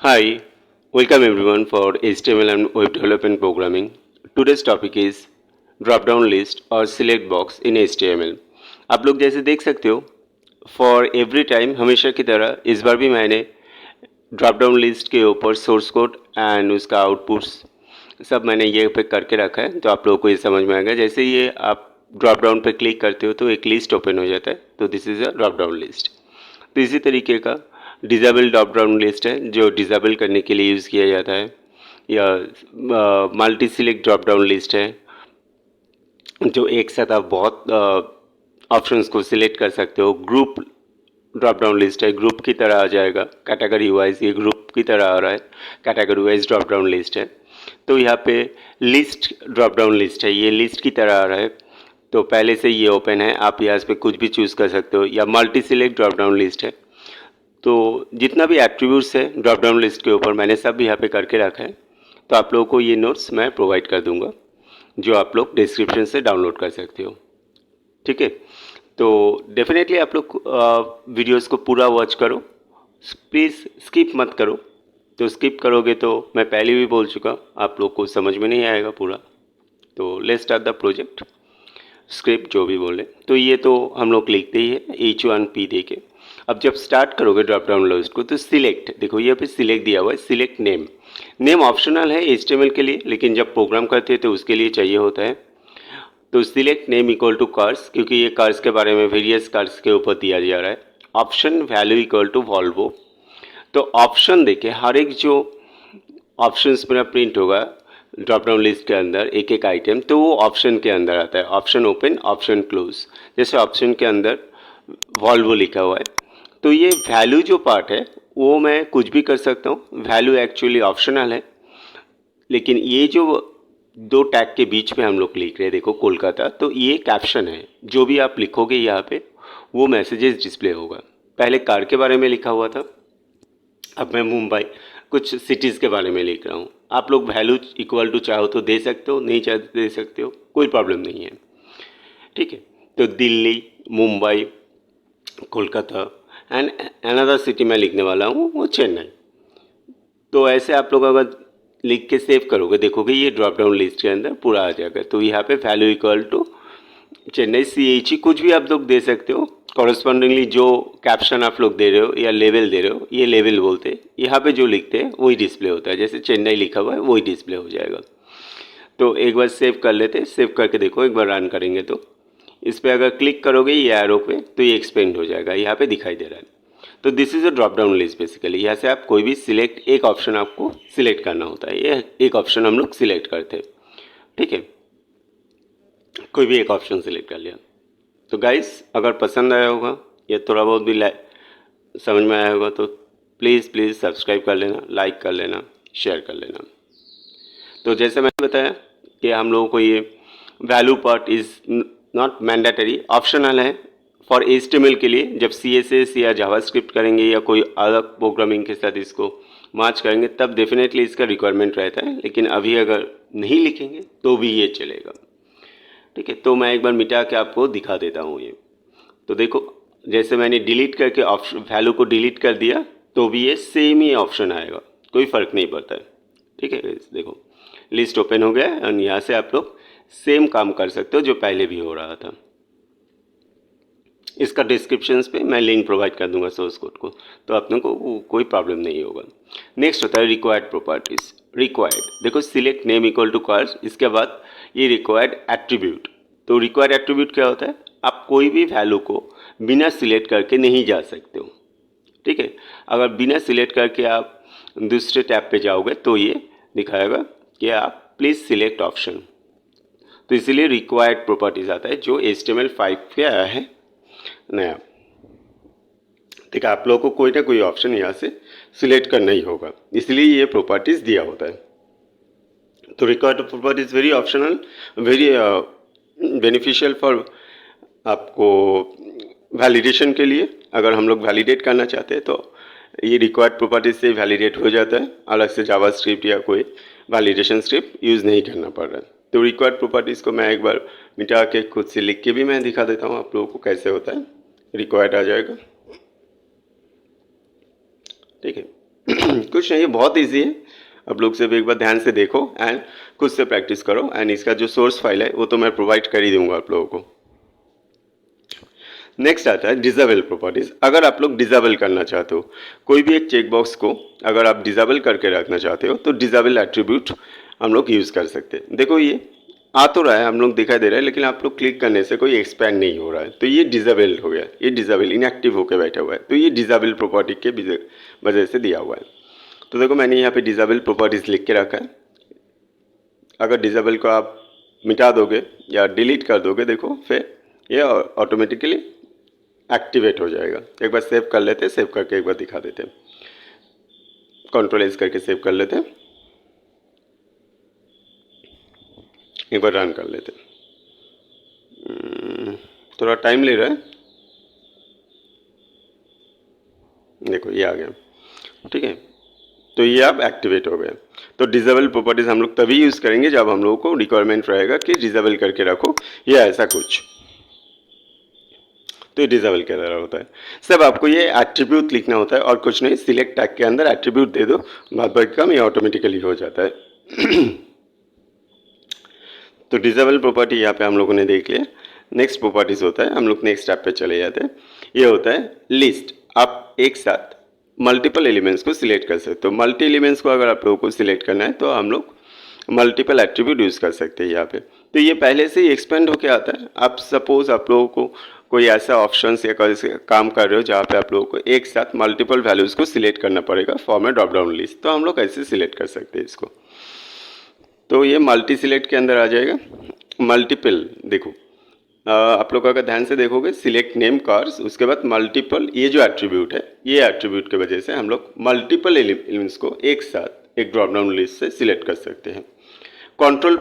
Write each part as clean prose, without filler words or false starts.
Hi, welcome everyone for HTML and web development programming. Today's topic is drop down list और select box in HTML. आप लोग जैसे देख सकते हो फॉर एवरी टाइम हमेशा की तरह इस बार भी मैंने ड्रॉप डाउन लिस्ट के ऊपर सोर्स कोड एंड उसका आउटपुट्स सब मैंने ये पे करके रखा है, तो आप लोगों को ये समझ में आएगा। जैसे ये आप ड्रॉप डाउन पे क्लिक करते हो तो एक लिस्ट ओपन हो जाता है, तो this is a drop down list. तो इसी तरीके का डिज़ेबल ड्रॉप डाउन लिस्ट है जो डिज़ेबल करने के लिए यूज़ किया जाता है, या multi select drop down list है जो एक साथ आप बहुत ऑप्शंस को सिलेक्ट कर सकते हो। ग्रुप ड्रॉप डाउन लिस्ट है, ग्रुप की तरह आ जाएगा कैटेगरी वाइज, ये ग्रुप की तरह आ रहा है, category wise drop down list है। तो यहाँ पे लिस्ट ड्रॉप डाउन लिस्ट है, ये लिस्ट की तरह आ रहा है, तो पहले से ये ओपन है, आप यहाँ पे कुछ भी चूज़ कर सकते हो। या multi select drop down list है, तो जितना भी एट्रीब्यूट्स है ड्रॉप डाउन लिस्ट के ऊपर मैंने सब यहाँ पे करके रखा है। तो आप लोगों को ये नोट्स मैं प्रोवाइड कर दूंगा जो आप लोग डिस्क्रिप्शन से डाउनलोड कर सकते हो, ठीक है। तो डेफिनेटली आप लोग वीडियोस को पूरा वॉच करो, प्लीज़ स्किप मत करो। तो स्किप करोगे तो मैं पहले भी बोल चुका, आप लोग को समझ में नहीं आएगा पूरा। तो let's start the project. Script जो भी बोले, तो ये तो हम लोग लिखते ही है H1P दे के। अब जब स्टार्ट करोगे ड्रॉप डाउन लिस्ट को तो सिलेक्ट, देखो ये पे सिलेक्ट दिया हुआ है, सिलेक्ट नेम। नेम ऑप्शनल है HTML के लिए, लेकिन जब प्रोग्राम करते हैं तो उसके लिए चाहिए होता है। तो select name equal to cars, क्योंकि ये कार्स के बारे में वेरियस कार्स के ऊपर दिया जा रहा है। Option value equal to Volvo, तो ऑप्शन देखे हर एक जो ऑप्शंस मेरा प्रिंट होगा ड्रॉप डाउन लिस्ट के अंदर एक एक आइटम, तो वो ऑप्शन के अंदर आता है। ऑप्शन ओपन, ऑप्शन क्लोज, जैसे ऑप्शन के अंदर वॉल्वो लिखा हुआ है। तो ये वैल्यू जो पार्ट है वो मैं कुछ भी कर सकता हूँ, वैल्यू एक्चुअली ऑप्शनल है। लेकिन ये जो दो टैग के बीच में हम लोग लिख रहे हैं, देखो कोलकाता, तो ये कैप्शन है। जो भी आप लिखोगे यहाँ पे वो मैसेजेस डिस्प्ले होगा। पहले कार के बारे में लिखा हुआ था, अब मैं मुंबई कुछ सिटीज़ के बारे में लिख रहा हूँ। आप लोग वैल्यू इक्वल टू चाहो तो दे सकते हो, नहीं चाहे तो दे सकते हो, कोई प्रॉब्लम नहीं है, ठीक है। तो Delhi, Mumbai, Kolkata and another city मैं लिखने वाला हूँ वो चेन्नई। तो ऐसे आप लोग अगर लिख के सेव करोगे, देखोगे ये ड्रॉप डाउन लिस्ट के अंदर पूरा आ जाएगा। तो यहाँ पे value equal to Chennai CHE कुछ भी आप लोग दे सकते हो। कॉरस्पॉन्डिंगली जो कैप्शन आप लोग दे रहे हो या लेवल दे रहे हो, ये लेवल बोलते हैं। यहाँ पे जो लिखते हैं वही डिस्प्ले होता है, जैसे चेन्नई लिखा हुआ है वही डिस्प्ले हो जाएगा। तो एक बार सेव कर लेते हैं, सेव करके देखो, एक बार रन करेंगे तो इस पर अगर क्लिक करोगे ये एरो पे तो ये एक्सपेंड हो जाएगा, यहाँ पे दिखाई दे रहा है। तो this is a drop down list basically. यहाँ से आप कोई भी सिलेक्ट एक ऑप्शन आपको सिलेक्ट करना होता है, ये एक ऑप्शन हम लोग सिलेक्ट करते हैं, ठीक है। कोई भी एक ऑप्शन सिलेक्ट कर लिया। तो गाइस अगर पसंद आया होगा या थोड़ा बहुत भी समझ में आया होगा तो प्लीज़ सब्सक्राइब कर लेना, लाइक कर लेना, शेयर कर लेना। तो जैसे मैंने बताया कि हम लोगों को ये value part is not mandatory, optional है फॉर HTML के लिए। जब CSS या जावास्क्रिप्ट करेंगे या कोई अलग प्रोग्रामिंग के साथ इसको मैच करेंगे तब डेफिनेटली इसका रिक्वायरमेंट रहता है, लेकिन अभी अगर नहीं लिखेंगे तो भी ये चलेगा, ठीक है। तो मैं एक बार मिटा के आपको दिखा देता हूँ ये। तो देखो जैसे मैंने डिलीट करके ऑप्शन वैल्यू को डिलीट कर दिया तो भी ये सेम ही ऑप्शन आएगा, कोई फ़र्क नहीं पड़ता है, ठीक है। देखो लिस्ट ओपन हो गया है और यहाँ से आप लोग सेम काम कर सकते हो जो पहले भी हो रहा था। इसका डिस्क्रिप्शंस पे मैं लिंक प्रोवाइड कर दूंगा सोर्स कोड को, तो अपने को कोई प्रॉब्लम नहीं होगा। नेक्स्ट होता है रिक्वायर्ड प्रॉपर्टीज। रिक्वायर्ड देखो select name equal to cars, इसके बाद ये रिक्वायर्ड एट्रीब्यूट। तो रिक्वायर्ड एट्रीब्यूट क्या होता है, आप कोई भी वैल्यू को बिना सिलेक्ट करके नहीं जा सकते हो, ठीक है। अगर बिना सिलेक्ट करके आप दूसरे टैब पे जाओगे तो ये दिखाएगा कि आप प्लीज़ सिलेक्ट ऑप्शन। तो इसीलिए रिक्वायर्ड प्रॉपर्टीज आता है जो HTML5 पे आया है नया। ठीक है, आप लोगों को कोई ना कोई ऑप्शन यहाँ से सिलेक्ट करना ही होगा, इसलिए ये प्रॉपर्टीज दिया होता है। तो required properties very optional, very beneficial for आपको वैलिडेशन के लिए। अगर हम लोग वैलिडेट करना चाहते हैं तो ये रिक्वायर्ड प्रॉपर्टीज से वैलिडेट हो जाता है, अलग से जावास्क्रिप्ट या कोई वैलिडेशन स्क्रिप्ट यूज़ नहीं करना पड़ रहा है। तो रिक्वायर्ड प्रॉपर्टीज़ को मैं एक बार मिटा के खुद से लिख के भी मैं दिखा देता हूँ आप लोगों को कैसे होता है। रिक्वायर्ड आ जाएगा, ठीक है। कुछ नहीं, बहुत इजी है। आप लोग सिर्फ एक बार ध्यान से देखो एंड खुद से प्रैक्टिस करो। एंड इसका जो सोर्स फाइल है वो तो मैं प्रोवाइड कर ही दूंगा आप लोगों को। नेक्स्ट आता है डिसेबल प्रॉपर्टीज। अगर आप लोग डिसेबल करना चाहते हो कोई भी एक चेकबॉक्स को, अगर आप डिसेबल करके रखना चाहते हो तो डिसेबल एट्रीब्यूट हम लोग यूज़ कर सकते हैं। देखो ये आ तो रहा है, हम लोग दिखाई दे रहा है, लेकिन आप लोग क्लिक करने से कोई एक्सपैंड नहीं हो रहा है, तो ये डिसेबल हो गया, ये डिसेबल इनएक्टिव होकर बैठा हुआ है। तो ये डिसेबल प्रॉपर्टी के वजह से दिया हुआ है। तो देखो मैंने यहाँ पे डिसेबल प्रॉपर्टीज लिख के रखा है। अगर डिसेबल को आप मिटा दोगे या डिलीट कर दोगे, देखो फिर ये ऑटोमेटिकली एक्टिवेट हो जाएगा। एक बार सेव कर लेते हैं, सेव करके एक बार दिखा देते हैं। कंट्रोल एस करके सेव कर लेते हैं, एक बार रन कर लेते हैं। थोड़ा टाइम ले रहा है, देखो ये आ गया, ठीक है। तो ये अब एक्टिवेट हो गया। तो डिसेबल प्रॉपर्टीज हम लोग तभी यूज़ करेंगे जब हम लोगों को रिक्वायरमेंट रहेगा कि डिसेबल करके रखो या ऐसा कुछ, तो ये डिसेबल के अंदर होता है। सब आपको ये एट्रीब्यूट लिखना होता है और कुछ नहीं, सिलेक्ट टैग के अंदर एट्रीब्यूट दे दो, बाद बाकी काम ये ऑटोमेटिकली हो जाता है। तो डिसेबल प्रॉपर्टी यहाँ पे हम लोगों ने देख लिया। नेक्स्ट प्रॉपर्टीज होता है, हम लोग नेक्स्ट स्टेप पे चले जाते हैं। ये होता है लिस्ट। आप एक साथ मल्टीपल एलिमेंट्स को सिलेक्ट कर सकते हो। मल्टी एलिमेंट्स को अगर आप लोगों को सिलेक्ट करना है तो हम लोग मल्टीपल एट्रीब्यूट यूज़ कर सकते हैं यहाँ पे। तो ये पहले से ही एक्सपेंड होके आता है। आप सपोज आप लोगों को कोई ऐसा ऑप्शन या काम कर रहे हो जहाँ पे आप लोगों को एक साथ मल्टीपल वैल्यूज़ को सिलेक्ट करना पड़ेगा फॉर्म ड्रॉप डाउन लिस्ट, तो हम लोग ऐसे सिलेक्ट कर सकते हैं इसको। तो ये मल्टी सिलेक्ट के अंदर आ जाएगा। मल्टीपल देखो, आप लोग अगर ध्यान से देखोगे, सिलेक्ट नेम कार्स, उसके बाद मल्टीपल, ये जो एट्रीब्यूट है, ये एट्रीब्यूट की वजह से हम लोग मल्टीपल एलिमेंट्स को एक साथ एक ड्रॉप डाउन लिस्ट से सिलेक्ट कर सकते हैं। कंट्रोल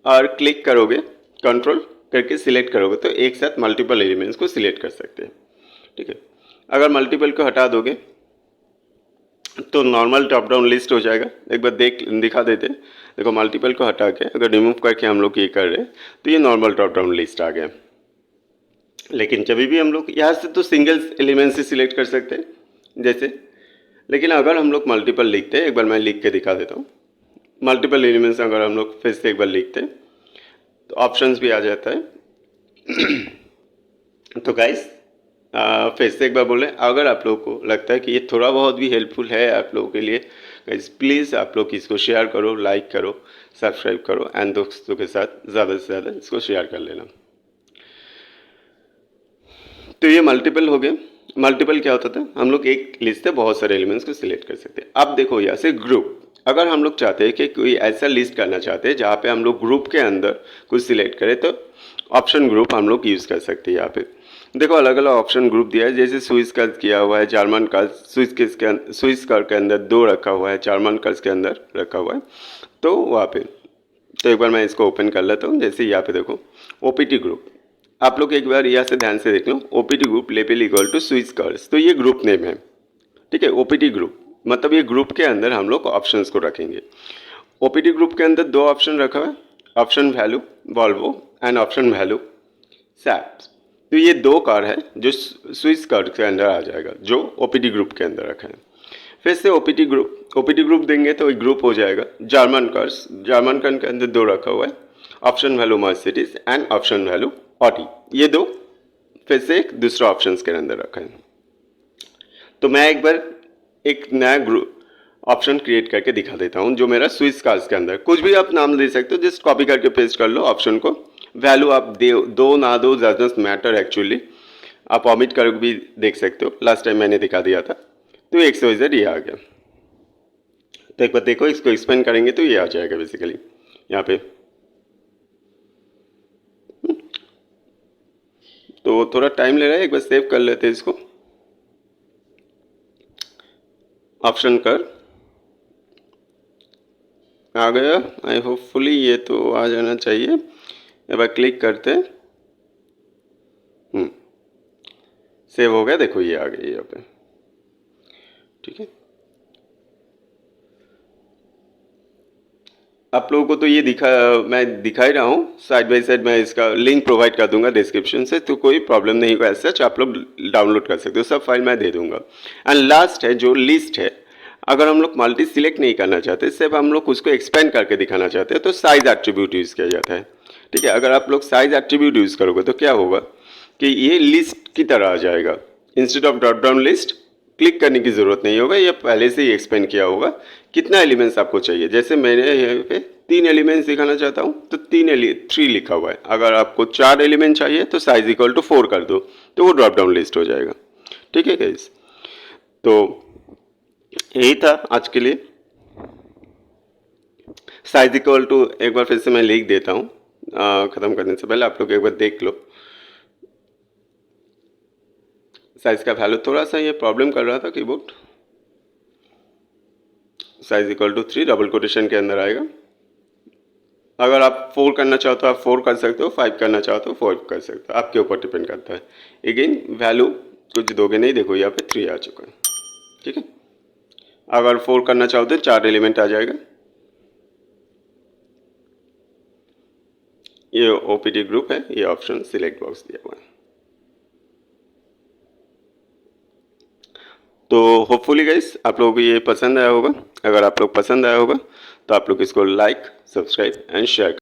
और क्लिक करोगे, कंट्रोल करके सिलेक्ट करोगे तो एक साथ मल्टीपल एलिमेंट्स को सिलेक्ट कर सकते हैं, ठीक है। अगर मल्टीपल को हटा दोगे तो नॉर्मल ड्रॉप डाउन लिस्ट हो जाएगा। एक बार दिखा देते हैं। देखो मल्टीपल को हटा के अगर रिमूव करके हम लोग ये कर रहे हैं तो ये नॉर्मल ड्रॉप डाउन लिस्ट आ गया। लेकिन जब भी हम लोग यहाँ से तो सिंगल एलिमेंट से सिलेक्ट कर सकते हैं जैसे, लेकिन अगर हम लोग मल्टीपल लिखते हैं, एक बार मैं लिख के दिखा देता हूँ। मल्टीपल एलिमेंट्स अगर हम लोग फिर से एक बार लिखते हैं तो ऑप्शंस भी आ जाता है। तो गाइस फिर से एक बार बोलें, अगर आप लोगों को लगता है कि ये थोड़ा बहुत भी हेल्पफुल है आप लोगों के लिए, गाइस प्लीज़ आप लोग इसको शेयर करो, लाइक करो, सब्सक्राइब करो एंड दोस्तों के साथ ज़्यादा से ज़्यादा इसको शेयर कर लेना। तो ये मल्टीपल हो गया। मल्टीपल क्या होता था, हम लोग एक लिस्ट से बहुत सारे एलिमेंट्स को सिलेक्ट कर सकते हैं। अब देखो यहाँ से ग्रुप, अगर हम लोग चाहते हैं कि कोई ऐसा लिस्ट करना चाहते हैं जहाँ पे हम लोग ग्रुप के अंदर कुछ सिलेक्ट करें तो ऑप्शन ग्रुप हम लोग यूज़ कर सकते हैं। यहाँ पे देखो अलग अलग ऑप्शन ग्रुप दिया है, जैसे स्विस कर्ज किया हुआ है, जर्मन कर्ज, स्विस कर्ज के अंदर 2 रखा हुआ है, जर्मन कर्ज के अंदर रखा हुआ है। तो वहाँ पे तो एक बार मैं इसको ओपन कर लेता हूँ। जैसे यहाँ पे देखो ओपीटी ग्रुप, आप लोग एक बार यहाँ से ध्यान से देख लो, OPT group label equal to Swiss cars, तो ये ग्रुप नेम है, ठीक है। ओपीटी ग्रुप मतलब ये ग्रुप के अंदर हम लोग ऑप्शंस को रखेंगे। ओपीटी ग्रुप के अंदर 2 ऑप्शन रखा हुआ है, option value Volvo and option value Saabs. तो ये 2 कार है जो स्विस कार के अंदर आ जाएगा, जो ओपीटी ग्रुप के अंदर रखा है। फिर से ओपीटी ग्रुप देंगे तो एक ग्रुप हो जाएगा जर्मन कार्स, जर्मन कार के अंदर 2 रखा हुआ है, option value Mercedes and option value Audi, ये 2 फिर से एक दूसरा ऑप्शन के अंदर रखा है। तो मैं एक बार एक नया ग्रुप ऑप्शन क्रिएट करके दिखा देता हूँ जो मेरा स्विस कार्स के अंदर, कुछ भी आप नाम दे सकते हो, जस्ट कॉपी करके पेस्ट कर लो ऑप्शन को। वैल्यू आप दो ना दो डजंट मैटर एक्चुअली, आप ऑमिट कर भी देख सकते हो, लास्ट टाइम मैंने दिखा दिया था। तो XYZ ये आ गया। तो एक बार देखो, इसको एक्सपेंड करेंगे तो ये आ जाएगा बेसिकली यहाँ पे। तो थोड़ा टाइम ले रहा है, एक बार सेव कर लेते हैं इसको। ऑप्शन कर आ गया, आई होपफुली ये तो आ जाना चाहिए। एक बार क्लिक करते, सेव हो गया, देखो ये आ गया यहाँ पे, ठीक है। आप लोगों को तो ये मैं दिखा ही रहा हूँ, साइड बाय साइड मैं इसका लिंक प्रोवाइड कर दूंगा डिस्क्रिप्शन से, तो कोई प्रॉब्लम नहीं होगा। ऐसा आप लोग डाउनलोड कर सकते हो, सब फाइल मैं दे दूंगा। एंड लास्ट है जो लिस्ट है, अगर हम लोग मल्टी सिलेक्ट नहीं करना चाहते, सिर्फ हम लोग उसको एक्सपेंड करके दिखाना चाहते हैं, तो साइज एट्रीब्यूट यूज़ किया जाता है। ठीक है, अगर आप लोग साइज एट्रीब्यूट यूज़ करोगे तो क्या होगा कि ये लिस्ट की तरह आ जाएगा। Instead of drop down list click करने की ज़रूरत नहीं होगा, ये पहले से ही एक्सपेंड किया होगा कितना एलिमेंट्स आपको चाहिए। जैसे मैंने यहाँ पे 3 एलिमेंट्स दिखाना चाहता हूँ तो 3 लिखा हुआ है। अगर आपको 4 एलिमेंट चाहिए तो साइज इक्वल टू 4 कर दो, तो वो ड्रॉप डाउन लिस्ट हो जाएगा। ठीक है गाइस, तो यही था आज के लिए। साइज इक्वल टू एक बार फिर से मैं लिख देता हूँ, ख़त्म करने से पहले आप लोग एक बार देख लो। साइज का वैल्यू थोड़ा सा ये प्रॉब्लम कर रहा था keyboard. Size equal to 3 double quotation के अंदर आएगा। अगर आप 4 करना चाहो तो आप 4 कर सकते हो, 5 करना चाहो तो 5 कर सकते हो, आपके ऊपर डिपेंड करता है। अगेन वैल्यू कुछ दोगे नहीं, देखो यहाँ पे 3 आ चुका है। ठीक है, अगर 4 करना चाहो तो 4 एलिमेंट आ जाएगा। ये ओपीटी ग्रुप है, ये ऑप्शन सिलेक्ट बॉक्स दिया हुआ है। तो होपफुली गाइस आप लोगों को ये पसंद आया होगा। अगर आप लोग पसंद आया होगा तो आप लोग इसको लाइक, सब्सक्राइब एंड शेयर